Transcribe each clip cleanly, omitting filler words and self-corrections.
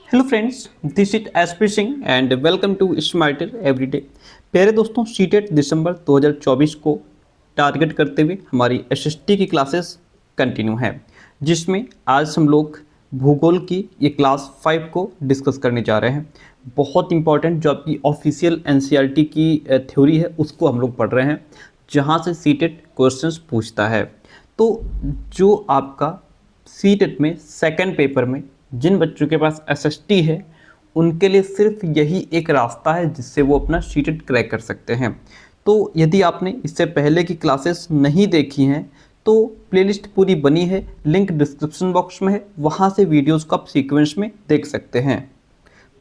Hello friends, this is SP Singh and welcome to smarter everyday. प्यारे दोस्तों, CTET दिसंबर 2024 को target करते हुए हमारी एसएसटी की क्लासेस कंटिन्यू है, जिसमें आज हम लोग भूगोल की ये क्लास 5 को डिस्कस करने जा रहे हैं। बहुत इंपॉर्टेंट जो आपकी ऑफिशियल एनसीईआरटी की थ्योरी है उसको हम लोग पढ़ रहे हैं, जहाँ से सीटेट क्वेश्चंस पूछता है। तो जो आपका सीटेट में सेकंड पेपर में जिन बच्चों के पास एसएसटी है उनके लिए सिर्फ यही एक रास्ता है जिससे वो अपना सीटेट क्रैक कर सकते हैं। तो यदि आपने इससे पहले की क्लासेस नहीं देखी हैं तो प्लेलिस्ट पूरी बनी है, लिंक डिस्क्रिप्शन बॉक्स में है, वहाँ से वीडियोस को आप सीक्वेंस में देख सकते हैं।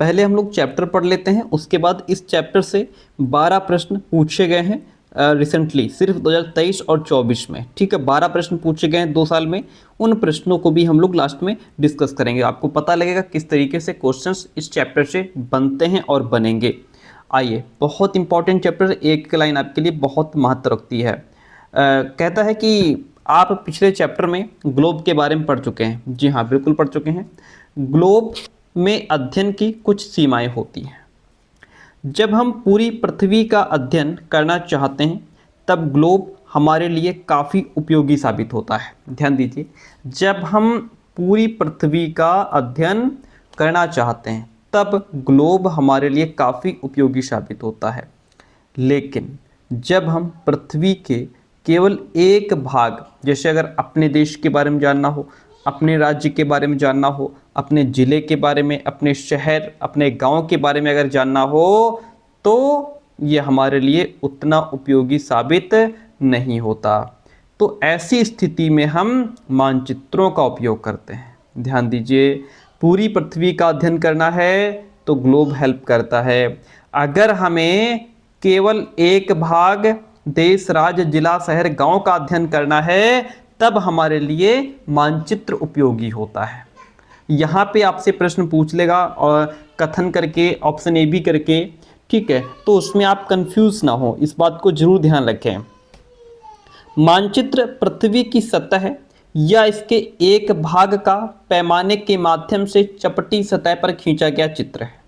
पहले हम लोग चैप्टर पढ़ लेते हैं, उसके बाद इस चैप्टर से 12 प्रश्न पूछे गए हैं रिसेंटली, सिर्फ 2023 और 24 में। ठीक है, 12 प्रश्न पूछे गए हैं 2 साल में। उन प्रश्नों को भी हम लोग लास्ट में डिस्कस करेंगे। आपको पता लगेगा किस तरीके से क्वेश्चंस इस चैप्टर से बनते हैं और बनेंगे। आइए, बहुत इंपॉर्टेंट चैप्टर, एक लाइन आपके लिए बहुत महत्व रखती है। कहता है कि आप पिछले चैप्टर में ग्लोब के बारे में पढ़ चुके हैं। जी हाँ, बिल्कुल पढ़ चुके हैं। ग्लोब में अध्ययन की कुछ सीमाएं होती हैं। जब हम पूरी पृथ्वी का अध्ययन करना चाहते हैं तब ग्लोब हमारे लिए काफ़ी उपयोगी साबित होता है। ध्यान दीजिए, जब हम पूरी पृथ्वी का अध्ययन करना चाहते हैं तब ग्लोब हमारे लिए काफ़ी उपयोगी साबित होता है। लेकिन जब हम पृथ्वी के केवल एक भाग, जैसे अगर अपने देश के बारे में जानना हो, अपने राज्य के बारे में जानना हो, अपने ज़िले के बारे में, अपने शहर, अपने गांव के बारे में अगर जानना हो तो ये हमारे लिए उतना उपयोगी साबित नहीं होता। तो ऐसी स्थिति में हम मानचित्रों का उपयोग करते हैं। ध्यान दीजिए, पूरी पृथ्वी का अध्ययन करना है तो ग्लोब हेल्प करता है। अगर हमें केवल एक भाग, देश, राज्य, जिला, शहर, गांव का अध्ययन करना है तब हमारे लिए मानचित्र उपयोगी होता है। यहाँ पे आपसे प्रश्न पूछ लेगा और कथन करके, ऑप्शन ए बी करके, ठीक है, तो उसमें आप कंफ्यूज ना हो, इस बात को जरूर ध्यान रखें। मानचित्र पृथ्वी की सतह या इसके एक भाग का पैमाने के माध्यम से चपटी सतह पर खींचा गया चित्र है।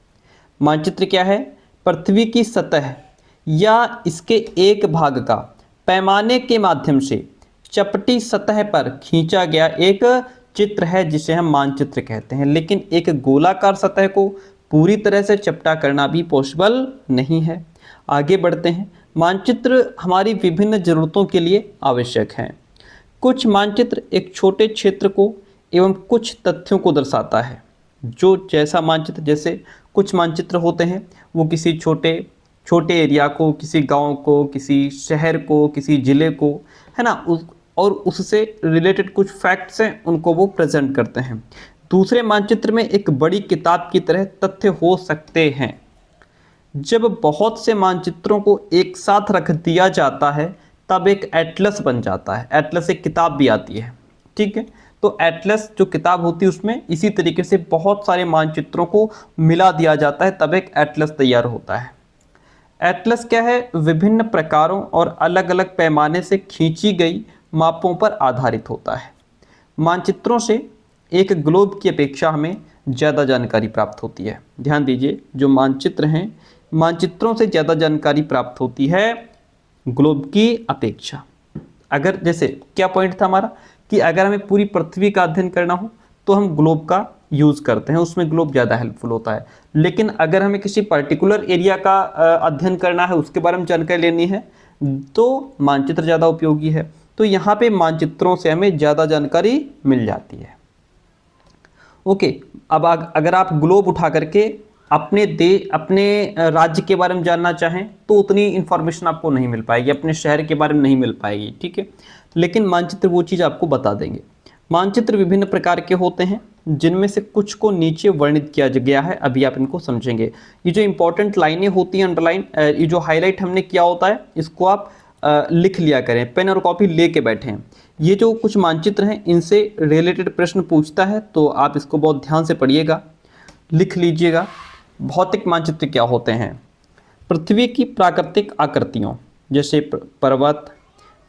मानचित्र क्या है? पृथ्वी की सतह या इसके एक भाग का पैमाने के माध्यम से चपटी सतह पर खींचा गया एक चित्र है जिसे हम मानचित्र कहते हैं। लेकिन एक गोलाकार सतह को पूरी तरह से चपटा करना भी पॉसिबल नहीं है। आगे बढ़ते हैं। मानचित्र हमारी विभिन्न ज़रूरतों के लिए आवश्यक हैं। कुछ मानचित्र एक छोटे क्षेत्र को एवं कुछ तथ्यों को दर्शाता है। जो जैसा मानचित्र, जैसे कुछ मानचित्र होते हैं वो किसी छोटे एरिया को, किसी गांव को, किसी शहर को, किसी ज़िले को, है ना, और उससे रिलेटेड कुछ फैक्ट्स हैं उनको वो प्रेजेंट करते हैं। दूसरे मानचित्र में एक बड़ी किताब की तरह तथ्य हो सकते हैं। जब बहुत से मानचित्रों को एक साथ रख दिया जाता है तब एक एटलस बन जाता है। एटलस एक किताब भी आती है, ठीक है। तो एटलस जो किताब होती है उसमें इसी तरीके से बहुत सारे मानचित्रों को मिला दिया जाता है, तब एक एटलस तैयार होता है। एटलस क्या है? विभिन्न प्रकारों और अलग अलग पैमाने से खींची गई मापों पर आधारित होता है। मानचित्रों से एक ग्लोब की अपेक्षा हमें ज़्यादा जानकारी प्राप्त होती है। ध्यान दीजिए, जो मानचित्र हैं, मानचित्रों से ज़्यादा जानकारी प्राप्त होती है ग्लोब की अपेक्षा। अगर जैसे क्या पॉइंट था हमारा कि अगर हमें पूरी पृथ्वी का अध्ययन करना हो तो हम ग्लोब का यूज़ करते हैं, उसमें ग्लोब ज़्यादा हेल्पफुल होता है। लेकिन अगर हमें किसी पर्टिकुलर एरिया का अध्ययन करना है, उसके बारे में जानकारी लेनी है, तो मानचित्र ज़्यादा उपयोगी है। तो यहाँ पे मानचित्रों से हमें ज़्यादा जानकारी मिल जाती है। ओके, अब अगर आप ग्लोब उठा करके अपने राज्य के बारे में जानना चाहें तो उतनी इन्फॉर्मेशन आपको नहीं मिल पाएगी, अपने शहर के बारे में नहीं मिल पाएगी, ठीक है। लेकिन मानचित्र वो चीज़ आपको बता देंगे। मानचित्र विभिन्न प्रकार के होते हैं, जिनमें से कुछ को नीचे वर्णित किया गया है, अभी आप इनको समझेंगे। ये जो इंपॉर्टेंट लाइनें होती हैं, अंडरलाइन, ये जो हाईलाइट हमने किया होता है, इसको आप लिख लिया करें, पेन और कॉपी लेके बैठें। ये जो कुछ मानचित्र हैं इनसे रिलेटेड प्रश्न पूछता है, तो आप इसको बहुत ध्यान से पढ़िएगा, लिख लीजिएगा। भौतिक मानचित्र क्या होते हैं? पृथ्वी की प्राकृतिक आकृतियों जैसे पर्वत,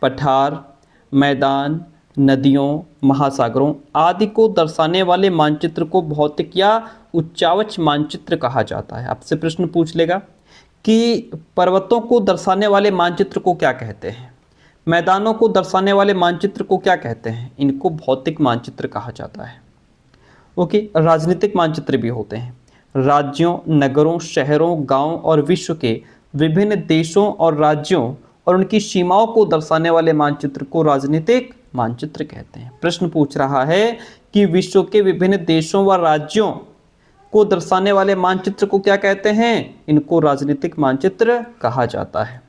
पठार, मैदान, नदियों, महासागरों आदि को दर्शाने वाले मानचित्र को भौतिक या उच्चावच मानचित्र कहा जाता है। आपसे प्रश्न पूछ लेगा कि पर्वतों को दर्शाने वाले मानचित्र को क्या कहते हैं, मैदानों को दर्शाने वाले मानचित्र को क्या कहते हैं, इनको भौतिक मानचित्र कहा जाता है। ओके, राजनीतिक मानचित्र भी होते हैं। राज्यों, नगरों, शहरों, गांवों और विश्व के विभिन्न देशों और राज्यों और उनकी सीमाओं को दर्शाने वाले मानचित्र को राजनीतिक मानचित्र कहते हैं। प्रश्न पूछ रहा है कि विश्व के विभिन्न देशों व राज्यों को दर्शाने वाले मानचित्र को क्या कहते हैं, इनको राजनीतिक मानचित्र कहा जाता है।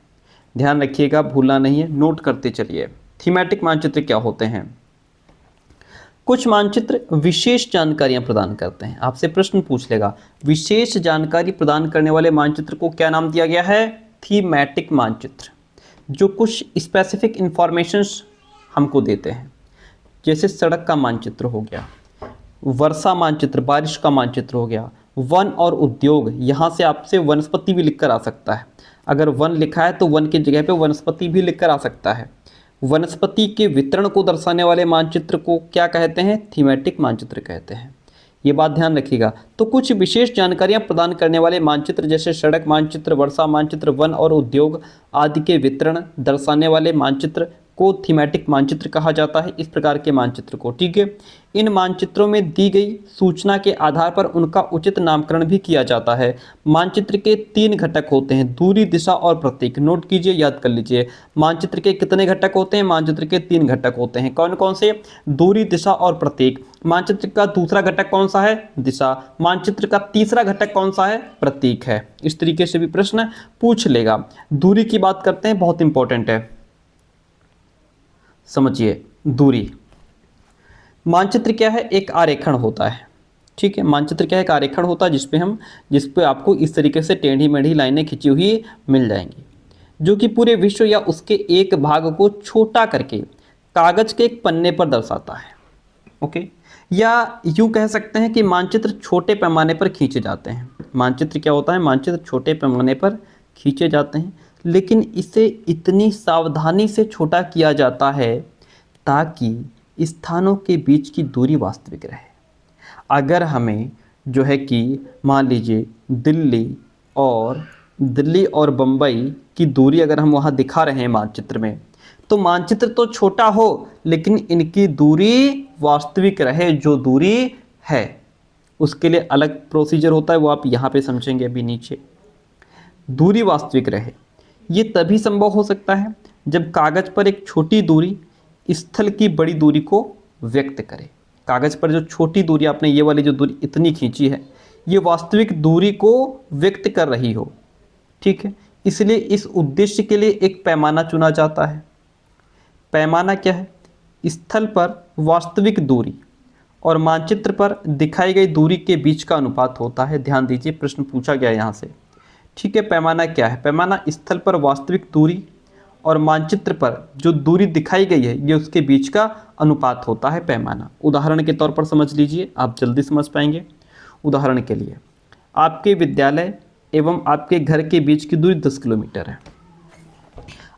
ध्यान रखिएगा, भूलना नहीं है, नोट करते चलिए। थीमेटिक मानचित्र क्या होते हैं? कुछ मानचित्र विशेष जानकारियां प्रदान करते हैं। आपसे प्रश्न पूछ लेगा, विशेष जानकारी प्रदान करने वाले मानचित्र को क्या नाम दिया गया है? थीमेटिक मानचित्र, जो कुछ स्पेसिफिक इंफॉर्मेशंस हमको देते हैं। जैसे सड़क का मानचित्र हो गया, वर्षा मानचित्र, बारिश का मानचित्र हो गया, वन और उद्योग, यहाँ से आपसे वनस्पति भी लिखकर आ सकता है। अगर वन लिखा है तो वन की जगह पे वनस्पति भी लिखकर आ सकता है। वनस्पति के वितरण को दर्शाने वाले मानचित्र को क्या कहते हैं? थीमेटिक मानचित्र कहते हैं। ये बात ध्यान रखिएगा। तो कुछ विशेष जानकारियां प्रदान करने वाले मानचित्र जैसे सड़क मानचित्र, वर्षा मानचित्र, वन और उद्योग आदि के वितरण दर्शाने वाले मानचित्र को थीमेटिक मानचित्र कहा जाता है। इस प्रकार के मानचित्र को, ठीक है, इन मानचित्रों में दी गई सूचना के आधार पर उनका उचित नामकरण भी किया जाता है। मानचित्र के 3 घटक होते हैं, दूरी, दिशा और प्रतीक। नोट कीजिए, याद कर लीजिए। मानचित्र के कितने घटक होते हैं? मानचित्र के 3 घटक होते हैं। कौन कौन से? दूरी, दिशा और प्रतीक। मानचित्र का दूसरा घटक कौन सा है? दिशा। मानचित्र का तीसरा घटक कौन सा है? प्रतीक है। इस तरीके से भी प्रश्न पूछ लेगा। दूरी की बात करते हैं, बहुत इंपॉर्टेंट है, समझिए। दूरी, मानचित्र क्या है? एक आरेखण होता है, ठीक है। मानचित्र क्या है? एक आरेखण होता है जिस पे आपको इस तरीके से टेढ़ी मेढ़ी लाइनें खिंची हुई मिल जाएंगी, जो कि पूरे विश्व या उसके एक भाग को छोटा करके कागज के एक पन्ने पर दर्शाता है। ओके, या यूं कह सकते हैं कि मानचित्र छोटे पैमाने पर खींचे जाते हैं। मानचित्र क्या होता है? मानचित्र छोटे पैमाने पर खींचे जाते हैं, लेकिन इसे इतनी सावधानी से छोटा किया जाता है ताकि स्थानों के बीच की दूरी वास्तविक रहे। अगर हमें जो है कि मान लीजिए दिल्ली और बम्बई की दूरी अगर हम वहाँ दिखा रहे हैं मानचित्र में, तो मानचित्र तो छोटा हो लेकिन इनकी दूरी वास्तविक रहे, जो दूरी है। उसके लिए अलग प्रोसीजर होता है, वो आप यहाँ पे समझेंगे अभी नीचे। दूरी वास्तविक रहे, ये तभी संभव हो सकता है जब कागज पर एक छोटी दूरी स्थल की बड़ी दूरी को व्यक्त करे। कागज पर जो छोटी दूरी, आपने ये वाली जो दूरी इतनी खींची है, ये वास्तविक दूरी को व्यक्त कर रही हो, ठीक है। इसलिए इस उद्देश्य के लिए एक पैमाना चुना जाता है। पैमाना क्या है? स्थल पर वास्तविक दूरी और मानचित्र पर दिखाई गई दूरी के बीच का अनुपात होता है। ध्यान दीजिए, प्रश्न पूछा गया है यहाँ से, ठीक है। पैमाना क्या है? पैमाना स्थल पर वास्तविक दूरी और मानचित्र पर जो दूरी दिखाई गई है, ये उसके बीच का अनुपात होता है पैमाना। उदाहरण के तौर पर समझ लीजिए, आप जल्दी समझ पाएंगे। उदाहरण के लिए, आपके विद्यालय एवं आपके घर के बीच की दूरी 10 किलोमीटर है।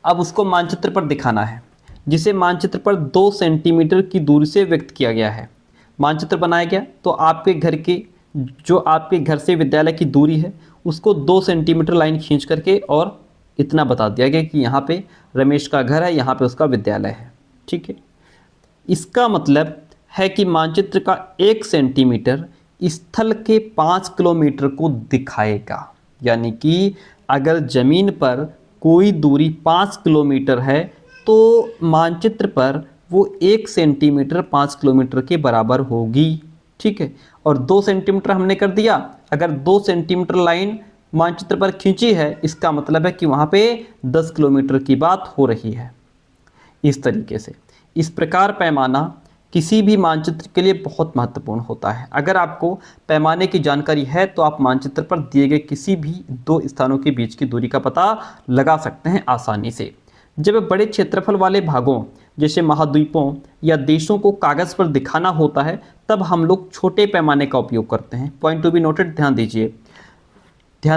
अब उसको मानचित्र पर दिखाना है, जिसे मानचित्र पर 2 सेंटीमीटर की दूरी से व्यक्त किया गया है। मानचित्र बनाया गया तो आपके घर से विद्यालय की दूरी है, उसको 2 सेंटीमीटर लाइन खींच करके और इतना बता दिया गया कि यहाँ पे रमेश का घर है, यहाँ पे उसका विद्यालय है, ठीक है। इसका मतलब है कि मानचित्र का 1 सेंटीमीटर स्थल के 5 किलोमीटर को दिखाएगा। यानी कि अगर ज़मीन पर कोई दूरी 5 किलोमीटर है तो मानचित्र पर वो 1 सेंटीमीटर 5 किलोमीटर के बराबर होगी, ठीक है। और 2 सेंटीमीटर हमने कर दिया। अगर 2 सेंटीमीटर लाइन मानचित्र पर खींची है, इसका मतलब है कि वहाँ पे 10 किलोमीटर की बात हो रही है। इस तरीके से, इस प्रकार पैमाना किसी भी मानचित्र के लिए बहुत महत्वपूर्ण होता है। अगर आपको पैमाने की जानकारी है तो आप मानचित्र पर दिए गए किसी भी 2 स्थानों के बीच की दूरी का पता लगा सकते हैं आसानी से। जब बड़े क्षेत्रफल वाले भागों जैसे महाद्वीपों या देशों को कागज़ पर दिखाना होता है, तब हम लोग छोटे पैमाने का उपयोग करते हैं। पॉइंट टू बी नोटेड, ध्यान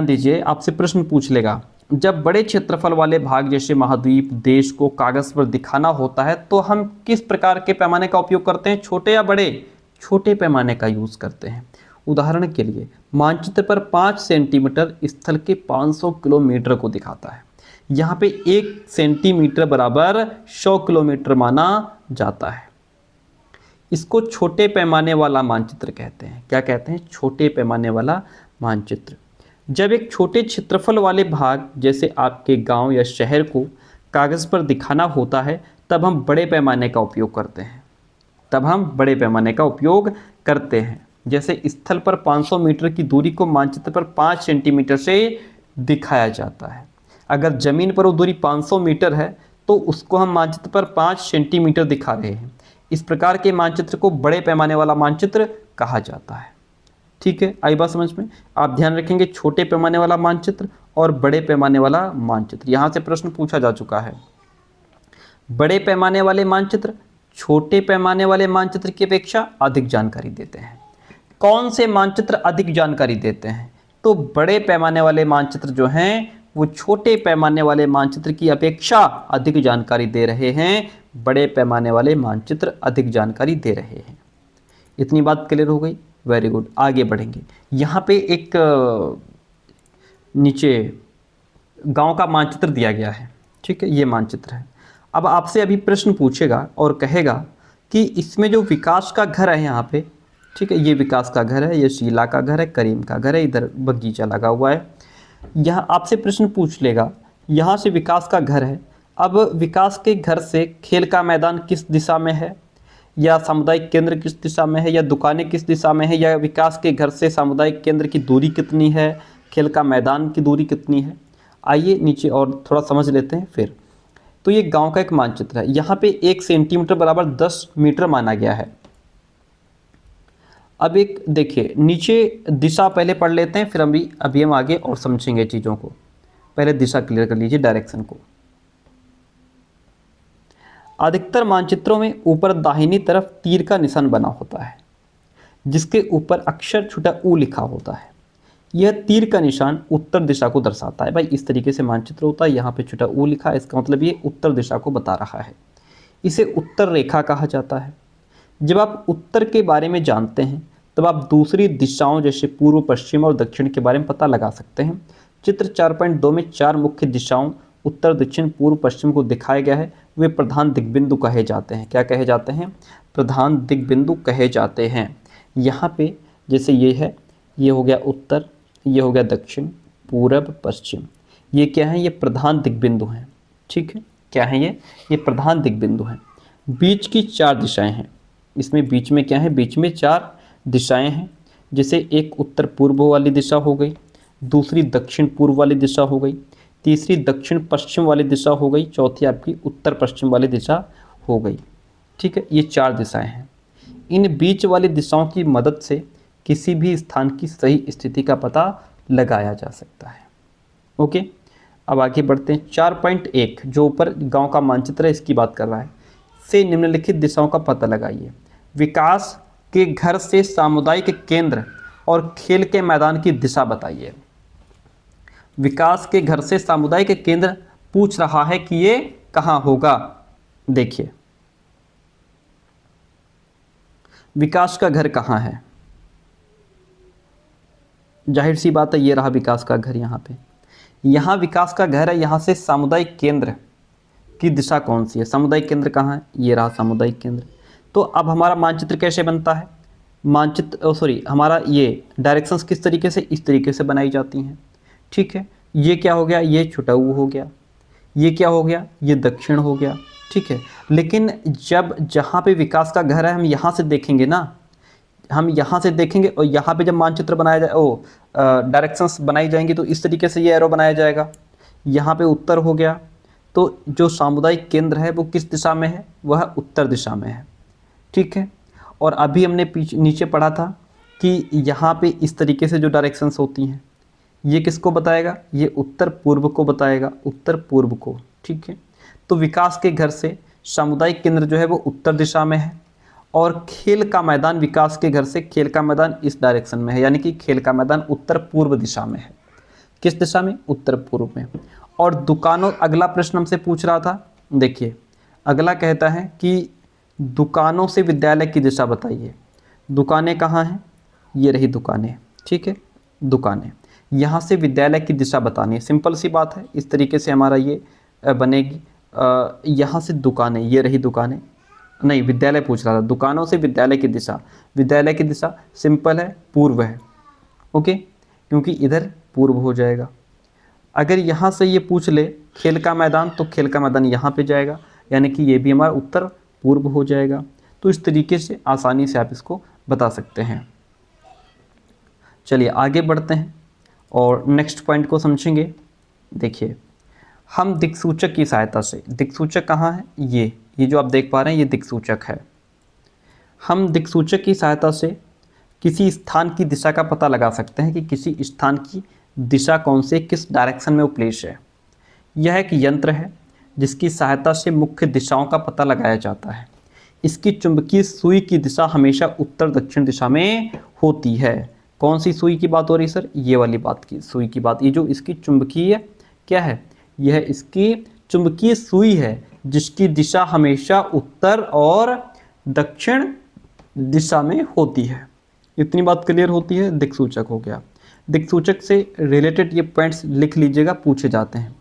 दीजिए। आपसे प्रश्न पूछ लेगा, जब बड़े क्षेत्रफल वाले भाग जैसे महाद्वीप देश को कागज़ पर दिखाना होता है तो हम किस प्रकार के पैमाने का उपयोग करते हैं? छोटे या बड़े? छोटे पैमाने का यूज़ करते हैं। उदाहरण के लिए मानचित्र पर 5 सेंटीमीटर स्थल के 500 किलोमीटर को दिखाता है। यहाँ पे 1 सेंटीमीटर बराबर 100 किलोमीटर माना जाता है। इसको छोटे पैमाने वाला मानचित्र कहते हैं। क्या कहते हैं? छोटे पैमाने वाला मानचित्र। जब एक छोटे क्षेत्रफल वाले भाग जैसे आपके गांव या शहर को कागज़ पर दिखाना होता है तब हम बड़े पैमाने का उपयोग करते हैं। जैसे स्थल पर 500 मीटर की दूरी को मानचित्र पर 5 सेंटीमीटर से दिखाया जाता है। अगर ज़मीन पर वो दूरी 500 मीटर है तो उसको हम मानचित्र पर 5 सेंटीमीटर दिखा रहे हैं। इस प्रकार के मानचित्र को बड़े पैमाने वाला मानचित्र कहा जाता है। ठीक है, आई बात समझ में? आप ध्यान रखेंगे छोटे पैमाने वाला मानचित्र और बड़े पैमाने वाला मानचित्र। यहाँ से प्रश्न पूछा जा चुका है। बड़े पैमाने वाले मानचित्र छोटे पैमाने वाले मानचित्र की अपेक्षा अधिक जानकारी देते हैं। कौन से मानचित्र अधिक जानकारी देते हैं? तो बड़े पैमाने वाले मानचित्र जो हैं वो छोटे पैमाने वाले मानचित्र की अपेक्षा अधिक जानकारी दे रहे हैं। बड़े पैमाने वाले मानचित्र अधिक जानकारी दे रहे हैं। इतनी बात क्लियर हो गई? वेरी गुड, आगे बढ़ेंगे। यहाँ पे एक नीचे गांव का मानचित्र दिया गया है। ठीक है, ये मानचित्र है। अब आपसे अभी प्रश्न पूछेगा और कहेगा कि इसमें जो विकास का घर है यहाँ पे, ठीक है, ये विकास का घर है, ये शीला का घर है, करीम का घर है, इधर बगीचा लगा हुआ है। यहाँ आपसे प्रश्न पूछ लेगा, यहाँ से विकास का घर है। अब विकास के घर से खेल का मैदान किस दिशा में है, या सामुदायिक केंद्र किस दिशा में है, या दुकानें किस दिशा में है, या विकास के घर से सामुदायिक केंद्र की दूरी कितनी है, खेल का मैदान की दूरी कितनी है। आइए नीचे और थोड़ा समझ लेते हैं फिर। तो ये गांव का एक मानचित्र है। यहाँ पे 1 सेंटीमीटर बराबर 10 मीटर माना गया है। अब एक देखिए नीचे दिशा पहले पढ़ लेते हैं, फिर अभी हम आगे और समझेंगे चीज़ों को। पहले दिशा क्लियर कर लीजिए, डायरेक्शन को। अधिकतर मानचित्रों में ऊपर दाहिनी तरफ तीर का निशान बना होता है जिसके ऊपर अक्षर छोटा ऊ लिखा होता है। यह तीर का निशान उत्तर दिशा को दर्शाता है। भाई इस तरीके से मानचित्र होता है, यहाँ पे छोटा ऊ लिखा है, इसका मतलब ये उत्तर दिशा को बता रहा है। इसे उत्तर रेखा कहा जाता है। जब आप उत्तर के बारे में जानते हैं तब आप दूसरी दिशाओं जैसे पूर्व पश्चिम और दक्षिण के बारे में पता लगा सकते हैं। चित्र 4.2 में 4 मुख्य दिशाओं उत्तर दक्षिण पूर्व पश्चिम को दिखाया गया है। वे प्रधान दिग्बिंदु कहे जाते हैं। क्या कहे जाते हैं? प्रधान दिग्बिंदु कहे जाते हैं। यहाँ पे जैसे ये है, ये हो गया उत्तर, ये हो गया दक्षिण, पूरब, पश्चिम। ये क्या है? ये प्रधान दिग्बिंदु हैं। ठीक है, क्या है ये प्रधान दिग्बिंदु हैं। बीच की 4 दिशाएं हैं। इसमें बीच में क्या है? बीच में 4 दिशाएं हैं। जैसे एक उत्तर पूर्व वाली दिशा हो गई, दूसरी दक्षिण पूर्व वाली दिशा हो गई, तीसरी दक्षिण पश्चिम वाली दिशा हो गई, चौथी आपकी उत्तर पश्चिम वाली दिशा हो गई। ठीक है, ये 4 दिशाएं हैं। इन बीच वाली दिशाओं की मदद से किसी भी स्थान की सही स्थिति का पता लगाया जा सकता है। ओके, अब आगे बढ़ते हैं। 4.1 जो ऊपर गांव का मानचित्र है इसकी बात कर रहा है। से निम्नलिखित दिशाओं का पता लगाइए। विकास के घर से सामुदायिक केंद्र और खेल के मैदान की दिशा बताइए। विकास के घर से सामुदायिक केंद्र पूछ रहा है कि ये कहाँ होगा। देखिए विकास का घर कहाँ है? जाहिर सी बात है ये रहा विकास का घर। यहाँ पे यहाँ विकास का घर है। यहाँ से सामुदायिक केंद्र की दिशा कौन सी है? सामुदायिक केंद्र कहाँ है? ये रहा सामुदायिक केंद्र। तो अब हमारा मानचित्र कैसे बनता है? हमारा ये डायरेक्शंस किस तरीके से? इस तरीके से बनाई जाती हैं। ठीक है, ये क्या हो गया? ये छोटा ऊ हो गया। ये क्या हो गया? ये दक्षिण हो गया। ठीक है, लेकिन जब जहाँ पे विकास का घर है हम यहाँ से देखेंगे ना, हम यहाँ से देखेंगे और यहाँ पे जब मानचित्र बनाया जाए डायरेक्शंस बनाई जाएंगी तो इस तरीके से ये एरो बनाया जाएगा। यहाँ पे उत्तर हो गया, तो जो सामुदायिक केंद्र है वो किस दिशा में है? वह उत्तर दिशा में है। ठीक है, और अभी हमने नीचे पढ़ा था कि यहाँ पे इस तरीके से जो डायरेक्शंस होती हैं ये किसको बताएगा? ये उत्तर पूर्व को बताएगा, उत्तर पूर्व को। ठीक है, तो विकास के घर से सामुदायिक केंद्र जो है वो उत्तर दिशा में है और खेल का मैदान, विकास के घर से खेल का मैदान इस डायरेक्शन में है, यानी कि खेल का मैदान उत्तर पूर्व दिशा में है। किस दिशा में? उत्तर पूर्व में। और दुकानों, अगला प्रश्न हमसे पूछ रहा था, देखिए अगला कहता है कि दुकानों से विद्यालय की दिशा बताइए। दुकानें कहाँ हैं? ये रही दुकानें, ठीक है, दुकानें। यहाँ से विद्यालय की दिशा बतानी है, सिंपल सी बात है। इस तरीके से हमारा ये बनेगी। यहाँ से दुकानें, ये रही दुकानें, नहीं विद्यालय पूछ रहा था, दुकानों से विद्यालय की दिशा। विद्यालय की दिशा सिंपल है, पूर्व है, ओके, क्योंकि इधर पूर्व हो जाएगा। अगर यहाँ से ये पूछ ले खेल का मैदान, तो खेल का मैदान यहाँ पे जाएगा, यानी कि ये भी हमारा उत्तर पूर्व हो जाएगा। तो इस तरीके से आसानी से आप इसको बता सकते हैं। चलिए आगे बढ़ते हैं और नेक्स्ट पॉइंट को समझेंगे। देखिए हम दिक्सूचक की सहायता से, दिक्सूचक कहाँ है? ये जो आप देख पा रहे हैं ये दिक्सूचक है। हम दिक्सूचक की सहायता से किसी स्थान की दिशा का पता लगा सकते हैं कि किसी स्थान की दिशा कौन से, किस डायरेक्शन में वो प्लेस है। यह एक यंत्र है जिसकी सहायता से मुख्य दिशाओं का पता लगाया जाता है। इसकी चुंबकीय सुई की दिशा हमेशा उत्तर दक्षिण दिशा में होती है। कौन सी सुई की बात हो रही है सर? ये वाली बात की सुई की बात। ये जो इसकी चुंबकीय क्या है? यह इसकी चुंबकीय सुई है जिसकी दिशा हमेशा उत्तर और दक्षिण दिशा में होती है। इतनी बात क्लियर होती है। दिक्सूचक हो गया। दिक्सूचक से रिलेटेड ये पॉइंट्स लिख लीजिएगा, पूछे जाते हैं।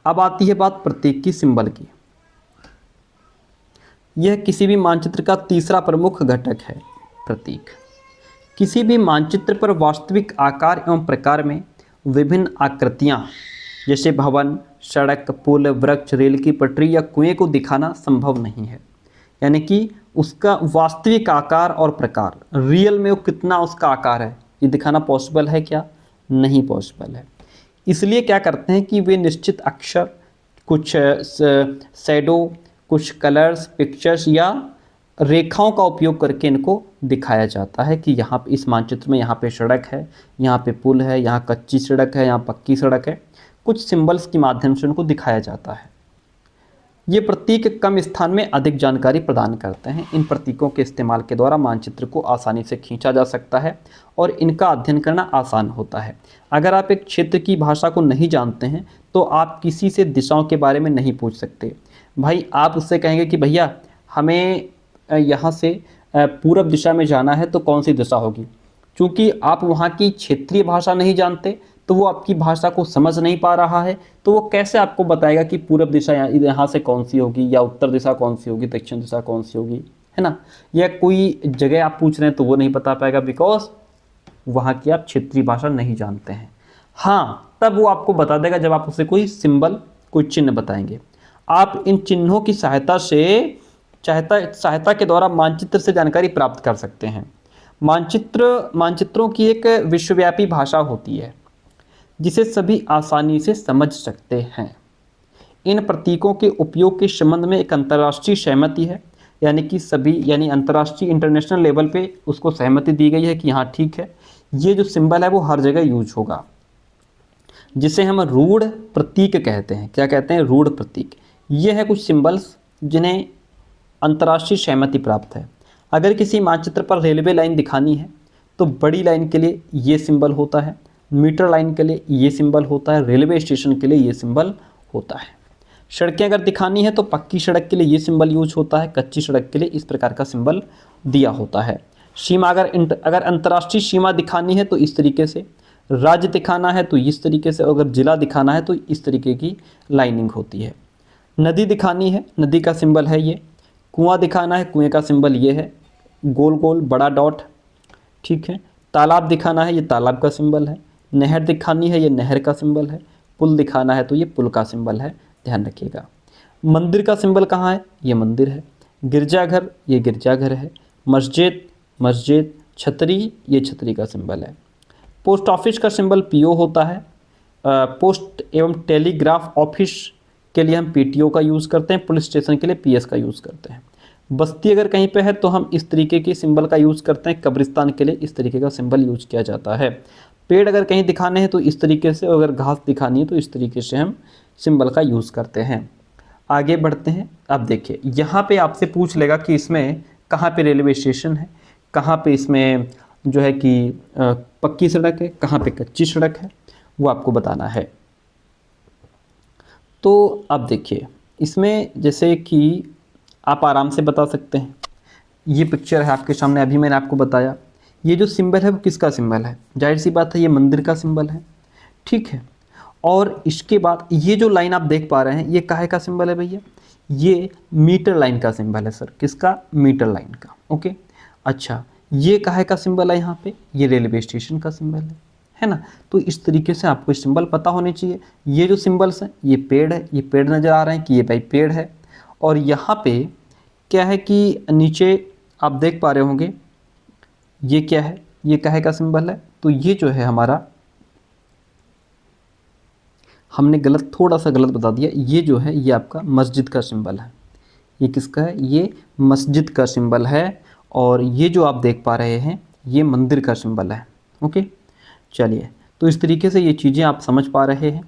अब आती है बात प्रतीक की, सिंबल की। यह किसी भी मानचित्र का तीसरा प्रमुख घटक है। प्रतीक किसी भी मानचित्र पर वास्तविक आकार एवं प्रकार में विभिन्न आकृतियां जैसे भवन, सड़क, पुल, वृक्ष, रेल की पटरी या कुएं को दिखाना संभव नहीं है। यानी कि उसका वास्तविक आकार और प्रकार, रियल में वो कितना उसका आकार है, ये दिखाना पॉसिबल है क्या? नहीं पॉसिबल है। इसलिए क्या करते हैं कि वे निश्चित अक्षर, कुछ शैडो, कुछ कलर्स, पिक्चर्स या रेखाओं का उपयोग करके इनको दिखाया जाता है कि यहाँ पे इस मानचित्र में यहाँ पे सड़क है, यहाँ पे पुल है, यहाँ कच्ची सड़क है, यहाँ पक्की सड़क है। कुछ सिंबल्स के माध्यम से उनको दिखाया जाता है। ये प्रतीक कम स्थान में अधिक जानकारी प्रदान करते हैं। इन प्रतीकों के इस्तेमाल के द्वारा मानचित्र को आसानी से खींचा जा सकता है और इनका अध्ययन करना आसान होता है। अगर आप एक क्षेत्र की भाषा को नहीं जानते हैं तो आप किसी से दिशाओं के बारे में नहीं पूछ सकते। भाई आप उससे कहेंगे कि भैया हमें यहाँ से पूरब दिशा में जाना है तो कौन सी दिशा होगी? क्योंकि आप वहाँ की क्षेत्रीय भाषा नहीं जानते, तो वो आपकी भाषा को समझ नहीं पा रहा है, तो वो कैसे आपको बताएगा कि पूरब दिशा यहाँ से कौन सी होगी, या उत्तर दिशा कौन सी होगी, दक्षिण दिशा कौन सी होगी, है ना? या कोई जगह आप पूछ रहे हैं तो वो नहीं बता पाएगा, बिकॉज वहाँ की आप क्षेत्रीय भाषा नहीं जानते हैं। हाँ, तब वो आपको बता देगा जब आप उसे कोई सिंबल, कोई चिन्ह बताएंगे। आप इन चिन्हों की सहायता के द्वारा मानचित्र से जानकारी प्राप्त कर सकते हैं। मानचित्रों की एक विश्वव्यापी भाषा होती है जिसे सभी आसानी से समझ सकते हैं। इन प्रतीकों के उपयोग के संबंध में एक अंतर्राष्ट्रीय सहमति है, यानी कि यानी अंतर्राष्ट्रीय इंटरनेशनल लेवल पे उसको सहमति दी गई है कि हाँ ठीक है, ये जो सिंबल है वो हर जगह यूज होगा, जिसे हम रूढ़ प्रतीक कहते हैं। क्या कहते हैं? रूढ़ प्रतीक। ये है कुछ सिंबल्स जिन्हें अंतर्राष्ट्रीय सहमति प्राप्त है। अगर किसी मानचित्र पर रेलवे लाइन दिखानी है तो बड़ी लाइन के लिए ये सिंबल होता है, मीटर लाइन के लिए ये सिंबल होता है, रेलवे स्टेशन के लिए ये सिंबल होता है। सड़कें अगर दिखानी है तो पक्की सड़क के लिए ये सिंबल यूज होता है, कच्ची सड़क के लिए इस प्रकार का सिंबल दिया होता है। सीमा अगर अंतर्राष्ट्रीय सीमा दिखानी है तो इस तरीके से, राज्य दिखाना है तो इस तरीके से, अगर जिला दिखाना है तो इस तरीके की लाइनिंग होती है। नदी दिखानी है, नदी का सिंबल है ये। कुआं दिखाना है, कुएं का सिंबल ये है, गोल गोल बड़ा डॉट, ठीक है। तालाब दिखाना है, ये तालाब का सिंबल है। नहर दिखानी है, ये नहर का सिंबल है। पुल दिखाना है तो ये पुल का सिंबल है, ध्यान रखिएगा। मंदिर का सिंबल कहाँ है? ये मंदिर है। गिरजाघर, ये गिरजाघर है। मस्जिद। छतरी, ये छतरी का सिंबल है। पोस्ट ऑफिस का सिंबल पीओ होता है। पोस्ट एवं टेलीग्राफ ऑफिस के लिए हम पीटीओ का यूज़ करते हैं, पुलिस स्टेशन के लिए पीएस का यूज़ करते हैं। बस्ती अगर कहीं पे है तो हम इस तरीके के सिंबल का यूज़ करते हैं, कब्रिस्तान के लिए इस तरीके का सिंबल यूज किया जाता है। पेड़ अगर कहीं दिखाने हैं तो इस तरीके से, अगर घास दिखानी है तो इस तरीके से हम सिंबल का यूज़ करते हैं। आगे बढ़ते हैं। अब देखिए यहाँ पे आपसे पूछ लेगा कि इसमें कहाँ पे रेलवे स्टेशन है, कहाँ पे इसमें जो है कि पक्की सड़क है, कहाँ पे कच्ची सड़क है। वो आपको बताना है। तो अब देखिए, इसमें जैसे कि आप आराम से बता सकते हैं, ये पिक्चर है आपके सामने, अभी मैंने आपको बताया ये जो सिंबल है वो किसका सिंबल है, जाहिर सी बात है ये मंदिर का सिंबल है, ठीक है। और इसके बाद ये जो लाइन आप देख पा रहे हैं ये काहे का सिंबल है भैया, ये मीटर लाइन का सिंबल है सर, किसका, मीटर लाइन का, ओके। अच्छा, ये काहे का सिंबल है यहाँ पे, ये रेलवे स्टेशन का सिंबल है ना। तो इस तरीके से आपको सिंबल पता होने चाहिए। ये जो सिंबल्स हैं, ये पेड़ है, ये पेड़ नज़र आ रहे हैं कि ये भाई पेड़ है। और यहाँ पे क्या है कि नीचे आप देख पा रहे होंगे ये क्या है, ये काहे का सिंबल है, तो ये जो है हमारा, हमने गलत, थोड़ा सा गलत बता दिया, ये जो है ये आपका मस्जिद का सिंबल है। ये किसका है, ये मस्जिद का सिंबल है। और ये जो आप देख पा रहे हैं ये मंदिर का सिंबल है, ओके। चलिए, तो इस तरीके से ये चीज़ें आप समझ पा रहे हैं।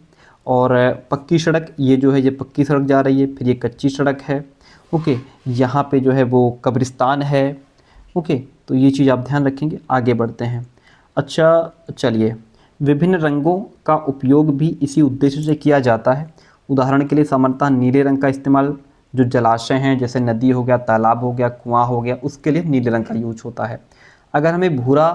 और पक्की सड़क, ये जो है ये पक्की सड़क जा रही है, फिर ये कच्ची सड़क है, ओके। यहाँ पे जो है वो कब्रिस्तान है, ओके। तो ये चीज़ आप ध्यान रखेंगे। आगे बढ़ते हैं। अच्छा चलिए, विभिन्न रंगों का उपयोग भी इसी उद्देश्य से किया जाता है। उदाहरण के लिए सामान्यतः नीले रंग का इस्तेमाल जो जलाशय हैं, जैसे नदी हो गया, तालाब हो गया, कुआं हो गया, उसके लिए नीले रंग का यूज होता है। अगर हमें भूरा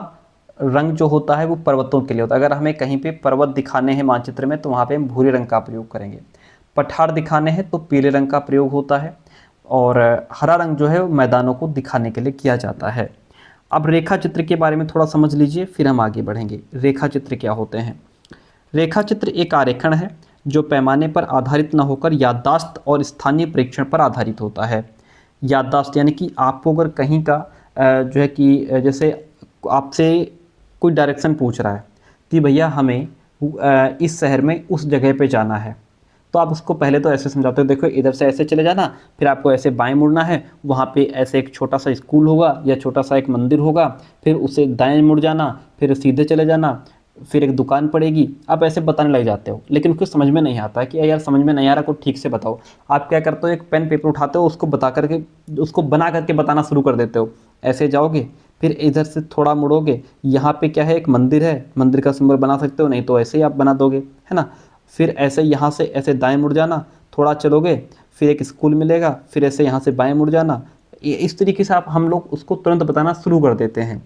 रंग जो होता है वो पर्वतों के लिए होता है। अगर हमें कहीं पे पर्वत दिखाने हैं मानचित्र में तो वहाँ पे हम भूरे रंग का प्रयोग करेंगे। पठार दिखाने हैं तो पीले रंग का प्रयोग होता है। और हरा रंग जो है वो मैदानों को दिखाने के लिए किया जाता है। अब रेखा चित्र के बारे में थोड़ा समझ लीजिए, फिर हम आगे बढ़ेंगे। रेखा चित्र क्या होते हैं? रेखा चित्र एक आरेखन है जो पैमाने पर आधारित न होकर याददाश्त और स्थानीय प्रेक्षण पर आधारित होता है। याददाश्त यानी कि आपको अगर कहीं का जो है कि जैसे आपसे कोई डायरेक्शन पूछ रहा है कि भैया हमें इस शहर में उस जगह पे जाना है, तो आप उसको पहले तो ऐसे समझाते हो, देखो इधर से ऐसे चले जाना, फिर आपको ऐसे बाएं मुड़ना है, वहाँ पे ऐसे एक छोटा सा स्कूल होगा या छोटा सा एक मंदिर होगा, फिर उसे दाएं मुड़ जाना, फिर सीधे चले जाना, फिर एक दुकान पड़ेगी। आप ऐसे बताने लग जाते हो, लेकिन कुछ समझ में नहीं आता है कि यार समझ में नहीं आ रहा, कुछ ठीक से बताओ। आप क्या करते हो, एक पेन पेपर उठाते हो, उसको बता करके, उसको बना करके बताना शुरू कर देते हो। ऐसे जाओगे, फिर इधर से थोड़ा मुड़ोगे, यहाँ पे क्या है, एक मंदिर है, मंदिर का सिंबल बना सकते हो, नहीं तो ऐसे ही आप बना दोगे, है ना। फिर ऐसे यहाँ से ऐसे दाएं मुड़ जाना, थोड़ा चलोगे, फिर एक स्कूल मिलेगा, फिर ऐसे यहाँ से बाएं मुड़ जाना। इस तरीके से हम लोग उसको तुरंत बताना शुरू कर देते हैं।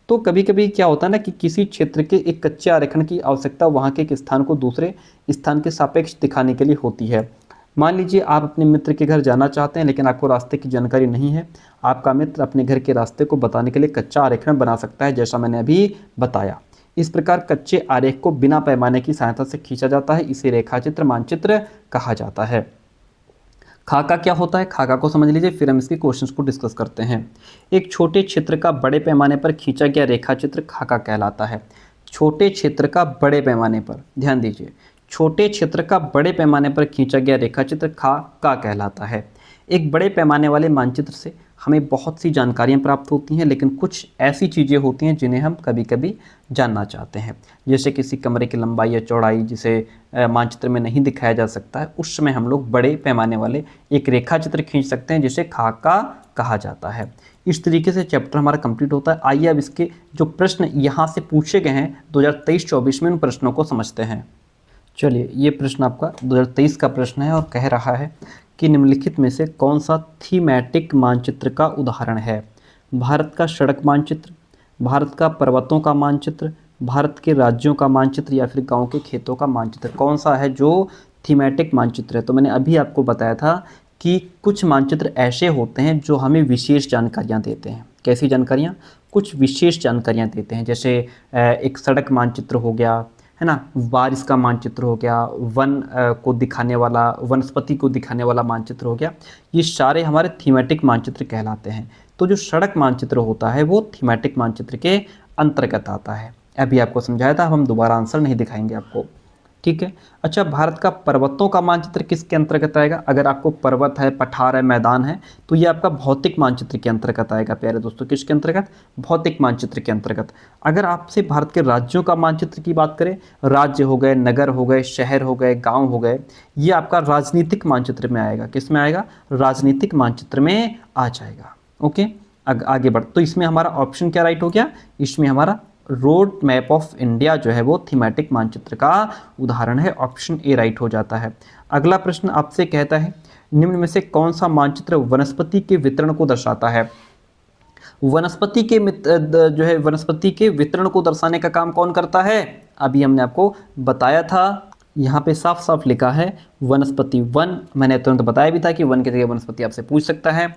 तो कभी कभी क्या होता है ना कि किसी क्षेत्र के एक कच्चे आरेखन की आवश्यकता वहाँ के एक स्थान को दूसरे स्थान के सापेक्ष दिखाने के लिए होती है। मान लीजिए आप अपने मित्र के घर जाना चाहते हैं, लेकिन आपको रास्ते की जानकारी नहीं है। आपका मित्र अपने घर के रास्ते को बताने के लिए कच्चा आरेखन बना सकता है, जैसा मैंने अभी बताया। इस प्रकार कच्चे आरेख को बिना पैमाने की सहायता से खींचा जाता है, इसे रेखाचित्र मानचित्र कहा जाता है। खाका क्या होता है, खाका को समझ लीजिए, फिर हम इसके क्वेश्चंस को डिस्कस करते हैं। एक छोटे क्षेत्र का बड़े पैमाने पर खींचा गया रेखाचित्र खाका कहलाता है। छोटे क्षेत्र का बड़े पैमाने पर, ध्यान दीजिए, छोटे क्षेत्र का बड़े पैमाने पर खींचा गया रेखाचित्र खाका कहलाता है। एक बड़े पैमाने वाले मानचित्र से हमें बहुत सी जानकारियाँ प्राप्त होती हैं, लेकिन कुछ ऐसी चीज़ें होती हैं जिन्हें हम कभी कभी जानना चाहते हैं, जैसे किसी कमरे की लंबाई या चौड़ाई जिसे मानचित्र में नहीं दिखाया जा सकता है। उस समय हम लोग बड़े पैमाने वाले एक रेखा चित्र खींच सकते हैं, जिसे खाका कहा जाता है। इस तरीके से चैप्टर हमारा कंप्लीट होता है। आइए अब इसके जो प्रश्न यहाँ से पूछे गए हैं 2023-24 में, उन प्रश्नों को समझते हैं। चलिए, ये प्रश्न आपका 2023 का प्रश्न है और कह रहा है कि निम्नलिखित में से कौन सा थीमैटिक मानचित्र का उदाहरण है? भारत का सड़क मानचित्र, भारत का पर्वतों का मानचित्र, भारत के राज्यों का मानचित्र, या फिर गांव के खेतों का मानचित्र? कौन सा है जो थीमैटिक मानचित्र है? तो मैंने अभी आपको बताया था कि कुछ मानचित्र ऐसे होते हैं जो हमें विशेष जानकारियाँ देते हैं। कैसी जानकारियाँ? कुछ विशेष जानकारियाँ देते हैं, जैसे एक सड़क मानचित्र हो गया, है ना, बारिश का मानचित्र हो गया, वन को दिखाने वाला, वनस्पति को दिखाने वाला मानचित्र हो गया। ये सारे हमारे थीमेटिक मानचित्र कहलाते हैं। तो जो सड़क मानचित्र होता है वो थीमेटिक मानचित्र के अंतर्गत आता है। अभी आपको समझाया था, हम दोबारा आंसर नहीं दिखाएंगे आपको, ठीक है। अच्छा, भारत का पर्वतों का मानचित्र किसके अंतर्गत आएगा? अगर आपको पर्वत है, पठार है, मैदान है, तो ये आपका भौतिक मानचित्र के अंतर्गत आएगा प्यारे दोस्तों। किसके अंतर्गत? भौतिक मानचित्र के अंतर्गत। अगर आपसे भारत के राज्यों का मानचित्र की बात करें, राज्य हो गए, नगर हो गए, शहर हो गए, गाँव हो गए, ये आपका राजनीतिक मानचित्र में आएगा। किस में आएगा? राजनीतिक मानचित्र में आ जाएगा, ओके। आगे बढ़, तो इसमें हमारा ऑप्शन क्या राइट हो गया? इसमें हमारा रोड मैप ऑफ इंडिया जो है वो थीमेटिक मानचित्र का उदाहरण है। ऑप्शन ए राइट हो जाता है। अगला प्रश्न आपसे कहता है निम्न में से कौन सा मानचित्र वनस्पति के वितरण को दर्शाता है। वनस्पति के जो है वनस्पति के वितरण को दर्शाने का काम कौन करता है, अभी हमने आपको बताया था। यहाँ पे साफ साफ लिखा है वनस्पति। वन मैंने तुरंत बताया भी था कि वन की जगह वनस्पति आपसे पूछ सकता है,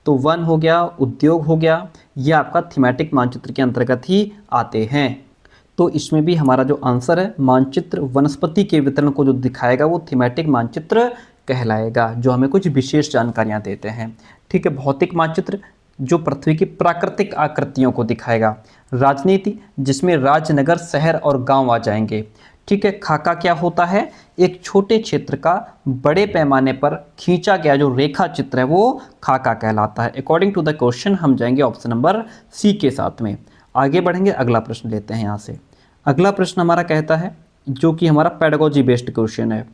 तो वन हो गया, उद्योग हो गया, ये आपका थीमेटिक मानचित्र के अंतर्गत ही आते हैं। तो इसमें भी हमारा जो आंसर है मानचित्र वनस्पति के वितरण को जो दिखाएगा वो थीमेटिक मानचित्र कहलाएगा, जो हमें कुछ विशेष जानकारियाँ देते हैं। ठीक है, भौतिक मानचित्र जो पृथ्वी की प्राकृतिक आकृतियों को दिखाएगा। राजनीति जिसमें राज्य, नगर, शहर और गांव आ जाएंगे। ठीक है, खाका क्या होता है, एक छोटे क्षेत्र का बड़े पैमाने पर खींचा गया जो रेखा चित्र है वो खाका कहलाता है। अकॉर्डिंग टू द क्वेश्चन हम जाएंगे ऑप्शन नंबर सी के साथ में। आगे बढ़ेंगे, अगला प्रश्न लेते हैं यहाँ से। अगला प्रश्न हमारा कहता है, जो कि हमारा पेडागोजी बेस्ड क्वेश्चन है,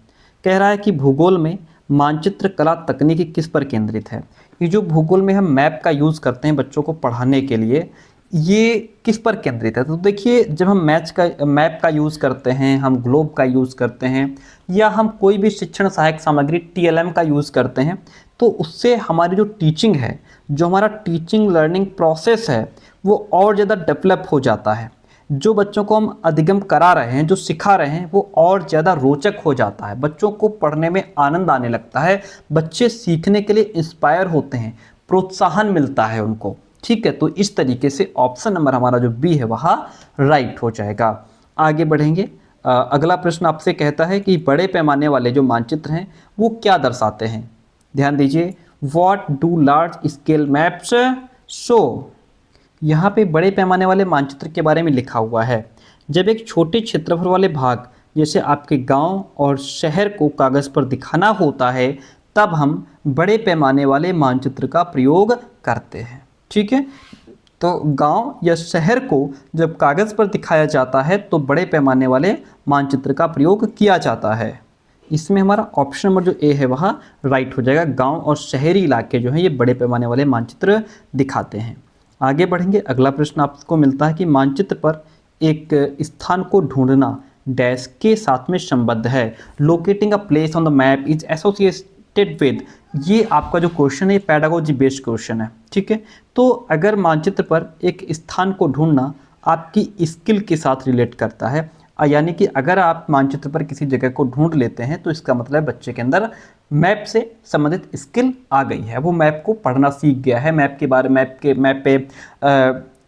कह रहा है कि भूगोल में मानचित्र कला तकनीकी किस पर केंद्रित है। ये जो भूगोल में हम मैप का यूज़ करते हैं बच्चों को पढ़ाने के लिए, ये किस पर केंद्रित है। तो देखिए, जब हम मैप का यूज़ करते हैं, हम ग्लोब का यूज़ करते हैं, या हम कोई भी शिक्षण सहायक सामग्री TLM का यूज़ करते हैं, तो उससे हमारी जो टीचिंग है, जो हमारा टीचिंग लर्निंग प्रोसेस है, वो और ज़्यादा डेवलप हो जाता है। जो बच्चों को हम अधिगम करा रहे हैं, जो सिखा रहे हैं, वो और ज़्यादा रोचक हो जाता है। बच्चों को पढ़ने में आनंद आने लगता है, बच्चे सीखने के लिए इंस्पायर होते हैं, प्रोत्साहन मिलता है उनको। ठीक है, तो इस तरीके से ऑप्शन नंबर हमारा जो बी है वह राइट हो जाएगा। आगे बढ़ेंगे, अगला प्रश्न आपसे कहता है कि बड़े पैमाने वाले जो मानचित्र हैं वो क्या दर्शाते हैं। ध्यान दीजिए, what do large scale maps show. यहाँ पे बड़े पैमाने वाले मानचित्र के बारे में लिखा हुआ है। जब एक छोटे क्षेत्रफल वाले भाग जैसे आपके गांव और शहर को कागज़ पर दिखाना होता है, तब हम बड़े पैमाने वाले मानचित्र का प्रयोग करते हैं। ठीक है, तो गांव या शहर को जब कागज़ पर दिखाया जाता है तो बड़े पैमाने वाले मानचित्र का प्रयोग किया जाता है। इसमें हमारा ऑप्शन नंबर जो ए है वह राइट हो जाएगा। गांव और शहरी इलाके जो हैं ये बड़े पैमाने वाले मानचित्र दिखाते हैं। आगे बढ़ेंगे, अगला प्रश्न आपको मिलता है कि मानचित्र पर एक स्थान को ढूंढना डैश के साथ में संबद्ध है। Locating a place on the map is associated with. ये आपका जो क्वेश्चन है ये पेडागोजी बेस्ड क्वेश्चन है। ठीक है, तो अगर मानचित्र पर एक स्थान को ढूंढना आपकी स्किल के साथ रिलेट करता है, यानी कि अगर आप मानचित्र पर किसी जगह को ढूंढ लेते हैं तो इसका मतलब बच्चे के अंदर मैप से संबंधित स्किल आ गई है, वो मैप को पढ़ना सीख गया है, मैप पे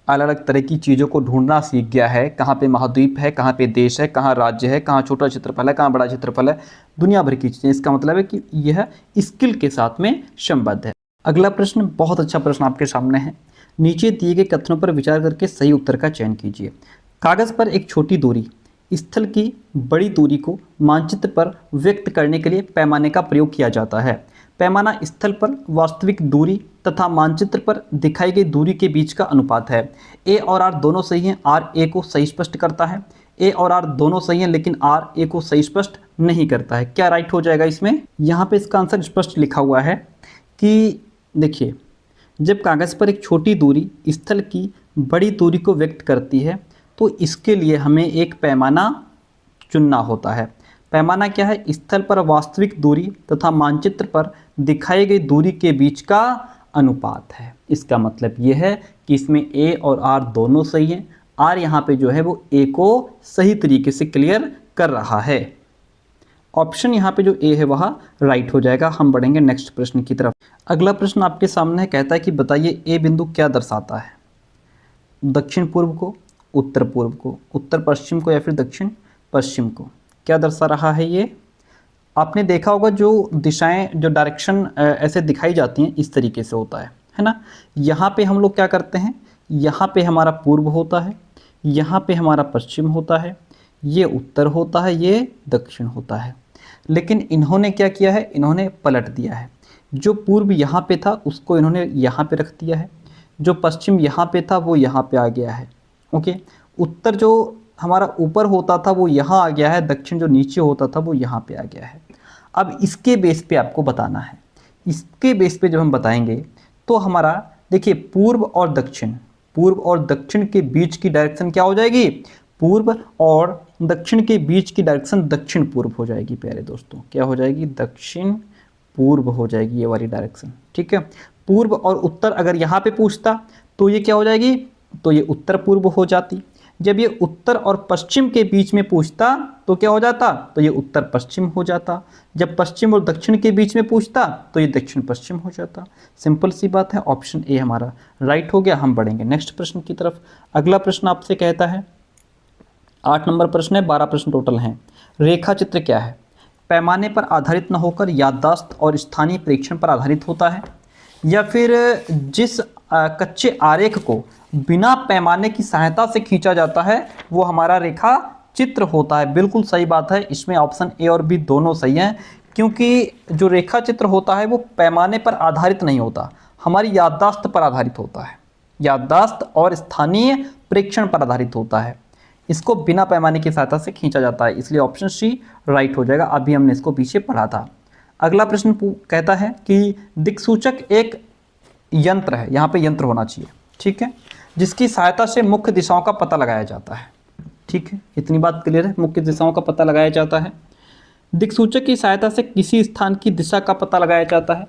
अलग अलग तरह की चीज़ों को ढूंढना सीख गया है। कहाँ पे महाद्वीप है, कहाँ पे देश है, कहाँ राज्य है, कहाँ छोटा क्षेत्रफल है, कहाँ बड़ा क्षेत्रफल है, दुनिया भर की चीज़ें। इसका मतलब है कि यह स्किल के साथ में संबद्ध है। अगला प्रश्न बहुत अच्छा प्रश्न आपके सामने है। नीचे दिए गए कथनों पर विचार करके सही उत्तर का चयन कीजिए। कागज़ पर एक छोटी दूरी स्थल की बड़ी दूरी को मानचित्र पर व्यक्त करने के लिए पैमाने का प्रयोग किया जाता है। पैमाना स्थल पर वास्तविक दूरी तथा मानचित्र पर दिखाई गई दूरी के बीच का अनुपात है। ए और आर दोनों सही हैं, आर ए को सही स्पष्ट करता है। ए और आर दोनों सही हैं लेकिन आर ए को सही स्पष्ट नहीं करता है। क्या राइट हो जाएगा इसमें? यहाँ पे इसका आंसर स्पष्ट लिखा हुआ है कि देखिए, जब कागज़ पर एक छोटी दूरी स्थल की बड़ी दूरी को व्यक्त करती है तो इसके लिए हमें एक पैमाना चुनना होता है। पैमाना क्या है? स्थल पर वास्तविक दूरी तथा मानचित्र पर दिखाई गई दूरी के बीच का अनुपात है। इसका मतलब ये है कि इसमें ए और आर दोनों सही हैं। आर यहाँ पे जो है वो ए को सही तरीके से क्लियर कर रहा है। ऑप्शन यहाँ पे जो ए है वह राइट हो जाएगा। हम बढ़ेंगे नेक्स्ट प्रश्न की तरफ। अगला प्रश्न आपके सामने है, कहता है कि बताइए ए बिंदु क्या दर्शाता है। दक्षिण पूर्व को, उत्तर पूर्व को, उत्तर पश्चिम को या फिर दक्षिण पश्चिम को। क्या दर्शा रहा है ये? आपने देखा होगा जो दिशाएं, जो डायरेक्शन ऐसे दिखाई जाती हैं इस तरीके से होता है ना। यहाँ पे हम लोग क्या करते हैं, यहाँ पे हमारा पूर्व होता है, यहाँ पे हमारा पश्चिम होता है, ये उत्तर होता है, ये दक्षिण होता है। लेकिन इन्होंने क्या किया है, इन्होंने पलट दिया है। जो पूर्व यहाँ पे था उसको इन्होंने यहाँ पे रख दिया है, जो पश्चिम यहाँ पे था वो यहाँ पे आ गया है। ओके, उत्तर जो हमारा ऊपर होता था वो यहाँ आ गया है, दक्षिण जो नीचे होता था वो यहाँ पे आ गया है। अब इसके बेस पे आपको बताना है। इसके बेस पे जब हम बताएंगे तो हमारा देखिए पूर्व और दक्षिण, पूर्व और दक्षिण के बीच की डायरेक्शन क्या हो जाएगी? पूर्व और दक्षिण के बीच की डायरेक्शन दक्षिण पूर्व हो जाएगी प्यारे दोस्तों। क्या हो जाएगी? दक्षिण पूर्व हो जाएगी ये वाली डायरेक्शन। ठीक है, पूर्व और उत्तर अगर यहाँ पे पूछता तो ये क्या हो जाएगी? तो ये उत्तर पूर्व हो जाती। जब ये उत्तर और पश्चिम के बीच में पूछता तो क्या हो जाता? तो ये उत्तर पश्चिम हो जाता। जब पश्चिम और दक्षिण के बीच में पूछता तो ये दक्षिण पश्चिम हो जाता। सिंपल सी बात है, ऑप्शन ए हमारा राइट हो गया। हम बढ़ेंगे नेक्स्ट प्रश्न की तरफ। अगला प्रश्न आपसे कहता है, 8 नंबर प्रश्न है, 12 प्रश्न टोटल हैं। रेखा चित्र क्या है? पैमाने पर आधारित न होकर याददाश्त और स्थानीय परीक्षण पर आधारित होता है, या फिर जिस कच्चे आरेख को बिना पैमाने की सहायता से खींचा जाता है वो हमारा रेखा चित्र होता है। बिल्कुल सही बात है, इसमें ऑप्शन ए और बी दोनों सही हैं, क्योंकि जो रेखा चित्र होता है वो पैमाने पर आधारित नहीं होता, हमारी याददाश्त पर आधारित होता है। याददाश्त और स्थानीय परीक्षण पर आधारित होता है। इसको बिना पैमाने की सहायता से खींचा जाता है, इसलिए ऑप्शन सी राइट हो जाएगा। अभी हमने इसको पीछे पढ़ा था। अगला प्रश्न कहता है कि दिक्सूचक एक यंत्र है, यहाँ पे यंत्र होना चाहिए, ठीक है, जिसकी सहायता से मुख्य दिशाओं का पता लगाया जाता है। ठीक है, इतनी बात क्लियर है, मुख्य दिशाओं का पता लगाया जाता है। दिक्सूचक की सहायता से किसी स्थान की दिशा का पता लगाया जाता है।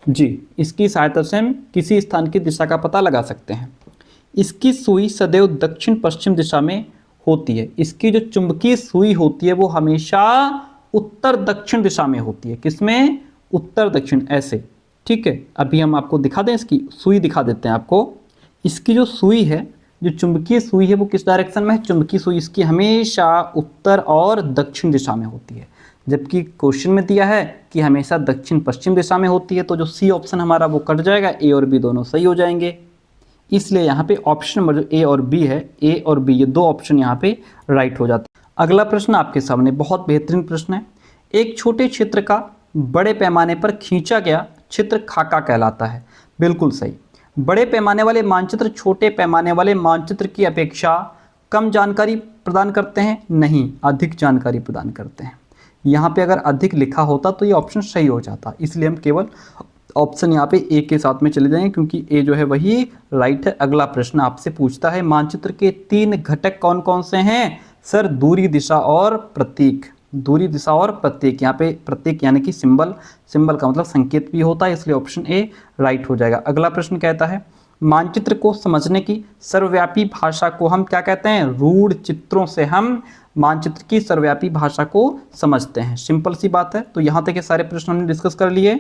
जी, इसकी सहायता से हम किसी स्थान की दिशा का पता लगा सकते हैं। इसकी सुई सदैव दक्षिण पश्चिम दिशा में होती है। इसकी जो चुंबकीय सुई होती है वो हमेशा उत्तर दक्षिण दिशा में होती है। किसमें? उत्तर दक्षिण, ऐसे। ठीक है, अभी हम आपको दिखा दें, इसकी सुई दिखा देते हैं आपको। इसकी जो सुई है, जो चुंबकीय सुई है वो किस डायरेक्शन में है? चुंबकीय सुई इसकी हमेशा उत्तर और दक्षिण दिशा में होती है, जबकि क्वेश्चन में दिया है कि हमेशा दक्षिण पश्चिम दिशा में होती है। तो जो सी ऑप्शन हमारा वो कट जाएगा, ए और बी दोनों सही हो जाएंगे। इसलिए यहाँ पे ऑप्शन नंबर जो ए और बी है, ए और बी ये दो ऑप्शन यहाँ पे राइट हो जाते हैं। अगला प्रश्न आपके सामने बहुत बेहतरीन प्रश्न है। एक छोटे क्षेत्र का बड़े पैमाने पर खींचा गया चित्र खाका कहलाता है। बिल्कुल सही। बड़े पैमाने वाले मानचित्र छोटे पैमाने वाले मानचित्र की अपेक्षा कम जानकारी प्रदान करते हैं? नहीं, अधिक जानकारी प्रदान करते हैं। यहाँ पे अगर अधिक लिखा होता तो ये ऑप्शन सही हो जाता, इसलिए हम केवल ऑप्शन यहाँ पे ए के साथ में चले जाएंगे, क्योंकि ए जो है वही राइट है। अगला प्रश्न आपसे पूछता है, मानचित्र के 3 घटक कौन कौन से हैं? सर, दूरी, दिशा और प्रतीक। दूरी, दिशा और प्रतीक। यहाँ पे प्रतीक यानी कि सिंबल, सिंबल का मतलब संकेत भी होता है, इसलिए ऑप्शन ए राइट हो जाएगा। अगला प्रश्न कहता है, मानचित्र को समझने की सर्वव्यापी भाषा को हम क्या कहते हैं? रूढ़ चित्रों से हम मानचित्र की सर्वव्यापी भाषा को समझते हैं। सिंपल सी बात है। तो यहाँ तक के सारे प्रश्न हमने डिस्कस कर लिए।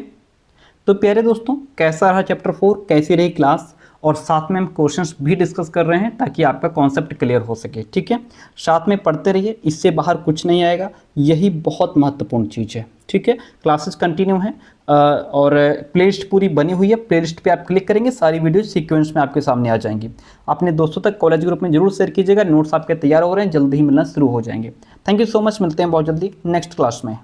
तो प्यारे दोस्तों, कैसा रहा चैप्टर 4, कैसी रही क्लास, और साथ में हम क्वेश्चंस भी डिस्कस कर रहे हैं ताकि आपका कॉन्सेप्ट क्लियर हो सके। ठीक है, साथ में पढ़ते रहिए, इससे बाहर कुछ नहीं आएगा, यही बहुत महत्वपूर्ण चीज़ है। ठीक है, क्लासेस कंटिन्यू हैं और प्लेलिस्ट पूरी बनी हुई है। प्लेलिस्ट पे आप क्लिक करेंगे, सारी वीडियो सीक्वेंस में आपके सामने आ जाएंगी। अपने दोस्तों तक कॉलेज ग्रुप में जरूर शेयर कीजिएगा। नोट्स आपके तैयार हो रहे हैं, जल्दी ही मिलना शुरू हो जाएंगे। थैंक यू सो मच, मिलते हैं बहुत जल्दी नेक्स्ट क्लास में।